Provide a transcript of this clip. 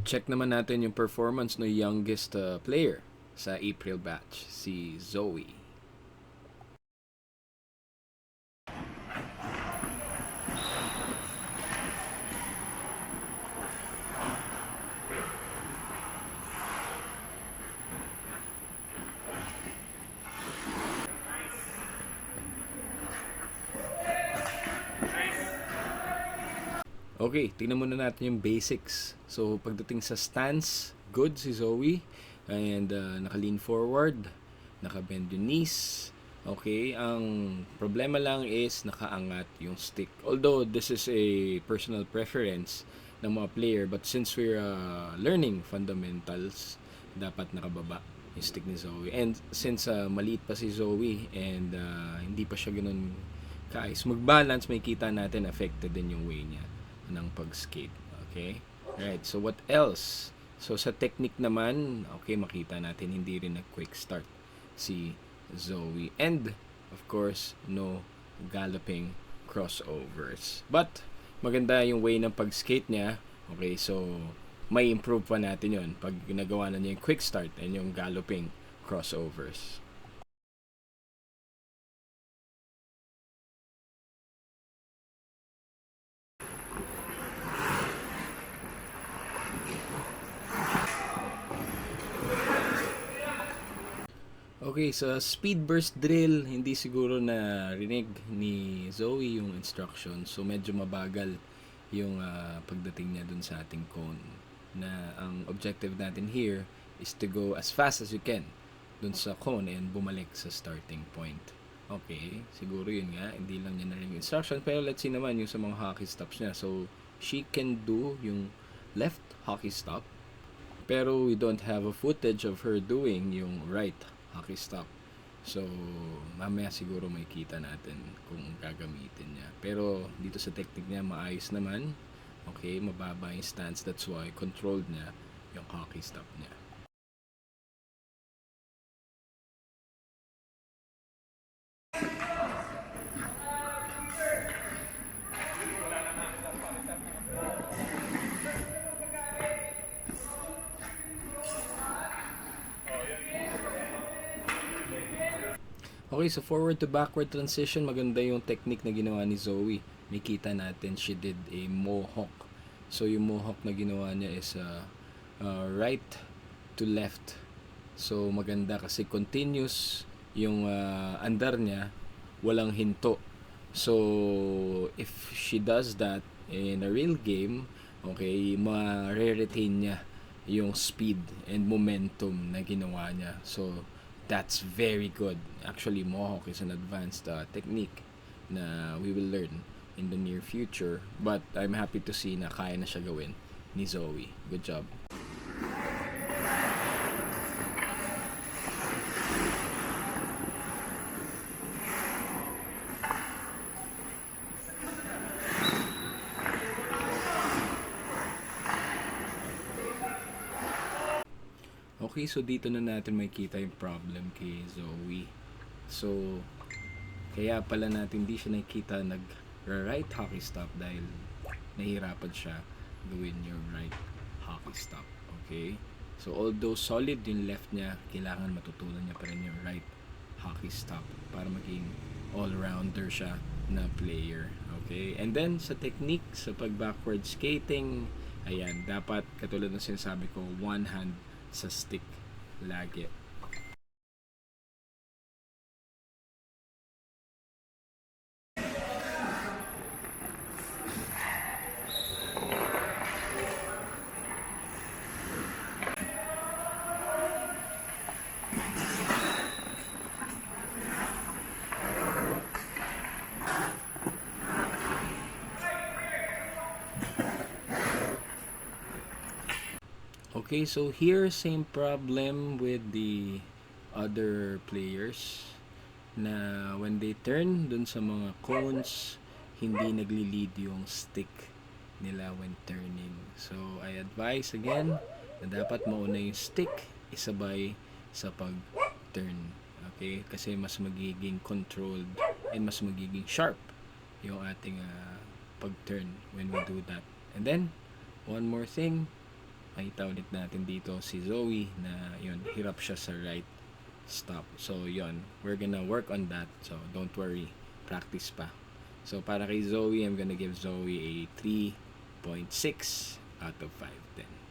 Check naman natin yung performance ng youngest player sa April batch, si Zoe. Okay, tingnan muna natin yung basics. So, pagdating sa stance, good si Zoe. And naka-lean forward, naka-bend yung knees. Okay, ang problema lang is nakaangat yung stick. Although, this is a personal preference ng mga player. But since we're learning fundamentals, dapat nakababa yung stick ni Zoe. And since maliit pa si Zoe and hindi pa siya ganun kaayos mag-balance, may kita natin affected din yung way niya ng pag-skate. Okay? Right. So, what else? So, sa technique naman, okay, makita natin hindi rin nag-quick start si Zoe. And, of course, no galloping crossovers. But, maganda yung way ng pag-skate niya. Okay, so, may improve pa natin yon pag ginagawa na niya yung quick start and yung galloping crossovers. Okay, sa speed burst drill, hindi siguro na rinig ni Zoe yung instruction. So, medyo mabagal yung pagdating niya dun sa ating cone. Na ang objective natin here is to go as fast as you can dun sa cone and bumalik sa starting point. Okay, siguro yun nga. Hindi lang niya narinig yung instruction. Pero let's see naman yung sa mga hockey stops niya. So, she can do yung left hockey stop. Pero we don't have a footage of her doing yung right hockey stop. So, mamaya siguro may kita natin kung gagamitin niya. Pero dito sa technique niya, maayos naman. Okay, mababa yung stance. That's why controlled niya yung hockey stop niya. Okay, so forward to backward transition, maganda yung technique na ginawa ni Zoe. May kita natin, she did a mohawk. So, yung mohawk na ginawa niya is right to left. So, maganda kasi continuous yung andar niya, walang hinto. So, if she does that in a real game, okay, ma-retain niya yung speed and momentum na ginawa niya. So, that's very good. Actually, Mohawk is an advanced technique na we will learn in the near future. But I'm happy to see na kaya na siya gawin ni Zoe. Good job. Okay, so dito na natin makita yung problem kay Zoe. So, kaya pala natin di siya nakikita nag-right hockey stop dahil nahihirapan siya gawin yung right hockey stop. Okay? So, although solid yung left niya, kailangan matutunan niya pa rin yung right hockey stop para maging all-rounder siya na player. Okay? And then, sa technique, sa pag-backward skating, ayan, dapat, katulad ng sinasabi ko, one hand sa stick lagi. Okay, so here same problem with the other players na when they turn dun sa mga cones, hindi nagli-lead yung stick nila when turning. So, I advise again na dapat mauna yung stick isabay sa pag-turn. Okay? Kasi mas magiging controlled and mas magiging sharp yung ating pag-turn when we do that. And then, one more thing, makita ulit natin dito si Zoe na yun, hirap siya sa right stop. So yun, we're gonna work on that. So don't worry, practice pa. So para kay Zoe, I'm gonna give Zoe a 3.6 out of 5 then.